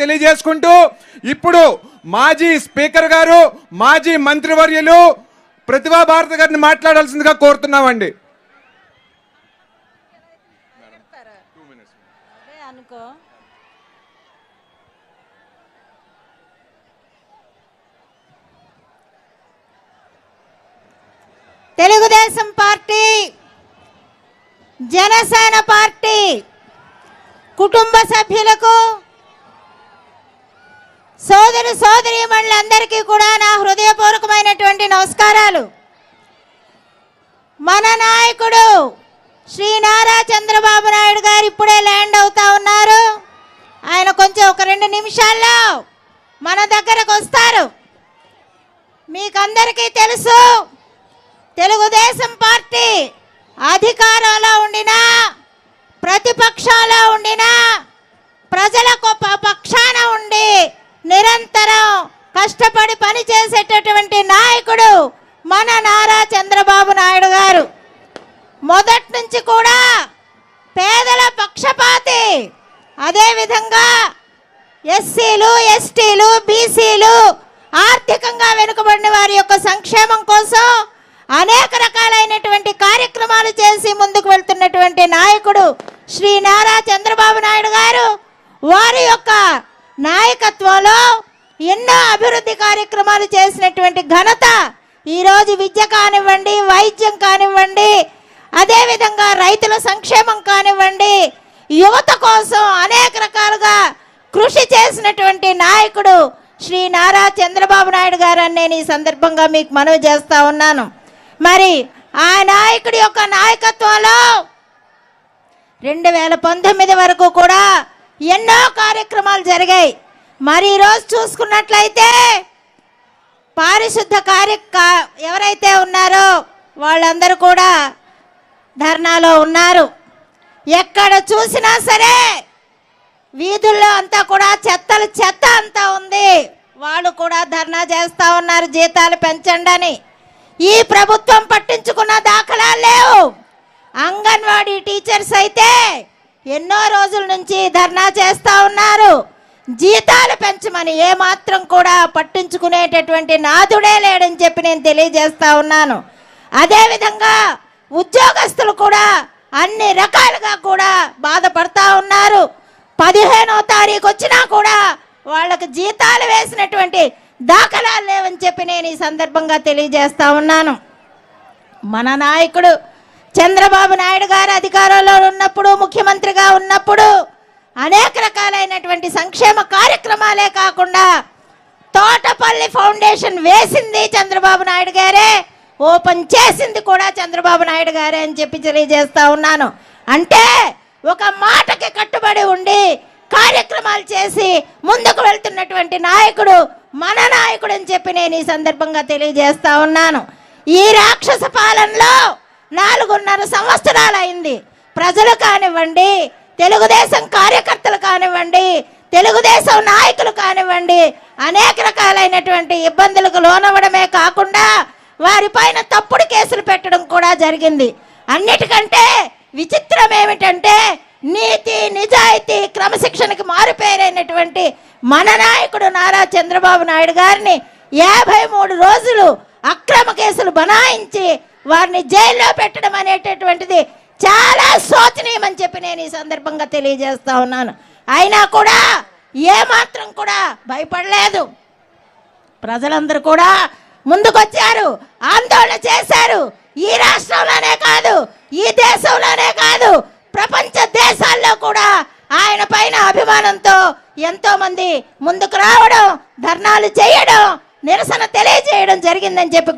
తెలియజేసుకుంటూ ఇప్పుడు మాజీ స్పీకర్ గారు మాజీ మంత్రివర్యులు ప్రతిభా భారతి గారిని మాట్లాడాల్సిందిగా కోరుతున్నామండి. తెలుగుదేశం పార్టీ, జనసేన పార్టీ కుటుంబ సభ్యులకు, సోదరు సోదరీమణులందరికీ కూడా నా హృదయపూర్వకమైనటువంటి నమస్కారాలు. మన నాయకుడు శ్రీ నారా చంద్రబాబు నాయుడు గారు ఇప్పుడే ల్యాండ్ అవుతా ఉన్నారు. ఆయన కొంచెం ఒక 2 నిమిషాల్లో మన దగ్గరకు వస్తారు. మీకందరికీ తెలుసు, తెలుగుదేశం పార్టీ అధికారంలో ఉండినా ప్రతిపక్షంలో ఉండినా ప్రజలకు పక్షాన ఉండి నిరంతరం కష్టపడి పనిచేసేటటువంటి నాయకుడు మన నారా చంద్రబాబు నాయుడు గారు. మొదటి నుంచి కూడా పేదల పక్షపాతి, అదేవిధంగా ఎస్సీలు, ఎస్టీలు, బీసీలు, ఆర్థికంగా వెనుకబడిన వారి యొక్క సంక్షేమం కోసం అనేక రకాలైనటువంటి కార్యక్రమాలు చేసి ముందుకు వెళ్తున్నటువంటి నాయకుడు శ్రీ నారా చంద్రబాబు నాయుడు గారు. వారి యొక్క నాయకత్వంలో ఎన్నో అభివృద్ధి కార్యక్రమాలు చేసినటువంటి ఘనత ఈరోజు విద్య కానివ్వండి, వైద్యం కానివ్వండి, అదేవిధంగా రైతుల సంక్షేమం కానివ్వండి, యువత కోసం అనేక రకాలుగా కృషి చేసినటువంటి నాయకుడు శ్రీ నారా చంద్రబాబు నాయుడు గారు అని నేను ఈ సందర్భంగా మీకు మనవి చేస్తా ఉన్నాను. మరి ఆ నాయకుడి యొక్క నాయకత్వంలో 2019 వరకు కూడా ఎన్నో కార్యక్రమాలు జరిగాయి. మరి ఈరోజు చూసుకున్నట్లయితే పారిశుద్ధ ఎవరైతే ఉన్నారో వాళ్ళందరూ కూడా ధర్నాలో ఉన్నారు. ఎక్కడ చూసినా సరే వీధుల్లో అంతా కూడా చెత్త అంతా ఉంది. వాళ్ళు కూడా ధర్నా చేస్తూ ఉన్నారు, జీతాలు పెంచండి అని. ఈ ప్రభుత్వం పట్టించుకున్న దాఖలాలు లేవు. అంగన్వాడీ టీచర్స్ అయితే ఎన్నో రోజుల నుంచి ధర్నా చేస్తూ ఉన్నారు, జీతాలు పెంచమని. ఏమాత్రం కూడా పట్టించుకునేటటువంటి నాదుడే లేడని చెప్పి నేను తెలియజేస్తా ఉన్నాను. అదేవిధంగా ఉద్యోగస్తులు కూడా అన్ని రకాలుగా కూడా బాధపడతా ఉన్నారు. 15వ తారీఖు వచ్చినా కూడా వాళ్ళకు జీతాలు వేసినటువంటి దాఖలాలు లేవని చెప్పి నేను ఈ సందర్భంగా తెలియజేస్తా ఉన్నాను. మన నాయకుడు చంద్రబాబు నాయుడు గారు అధికారంలో ఉన్నప్పుడు, ముఖ్యమంత్రిగా ఉన్నప్పుడు అనేక రకాలైనటువంటి సంక్షేమ కార్యక్రమాలే కాకుండా తోటపల్లి ఫౌండేషన్ వేసింది చంద్రబాబు నాయుడు గారే, ఓపెన్ చేసింది కూడా చంద్రబాబు నాయుడు గారే అని చెప్పి తెలియజేస్తా ఉన్నాను. అంటే ఒక మాటకి కట్టుబడి ఉండి కార్యక్రమాలు చేసి ముందుకు వెళ్తున్నటువంటి నాయకుడు మన నాయకుడు అని చెప్పి నేను ఈ సందర్భంగా తెలియజేస్తా ఉన్నాను. ఈ రాక్షస పాలనలో 4.5 సంవత్సరాలు అయింది. ప్రజలు కానివ్వండి, తెలుగుదేశం కార్యకర్తలు కానివ్వండి, తెలుగుదేశం నాయకులు కానివ్వండి, అనేక రకాలైనటువంటి ఇబ్బందులకు లోనవ్వడమే కాకుండా వారిపైన తప్పుడు కేసులు పెట్టడం కూడా జరిగింది. అన్నిటికంటే విచిత్రం ఏమిటంటే నీతి, నిజాయితీ, క్రమశిక్షణకి మారుపేరైనటువంటి మన నాయకుడు నారా చంద్రబాబు నాయుడు గారిని 53 రోజులు అక్రమ కేసులు బనాయించి వారిని జైల్లో పెట్టడం అనేటటువంటిది చాలా శోచనీయమని చెప్పి నేను ఈ సందర్భంగా తెలియజేస్తా ఉన్నాను. అయినా కూడా ఏమాత్రం కూడా భయపడలేదు. ప్రజలందరూ కూడా ముందుకొచ్చారు, ఆందోళన చేశారు. ఈ రాష్ట్రంలోనే కాదు, ఈ దేశంలోనే కాదు, ప్రపంచ దేశాల్లో కూడా ఆయన పైన అభిమానంతో ఎంతో మంది ముందుకు రావడం, ధర్నాలు చేయడం, నిరసన తెలియజేయడం జరిగిందని చెప్పి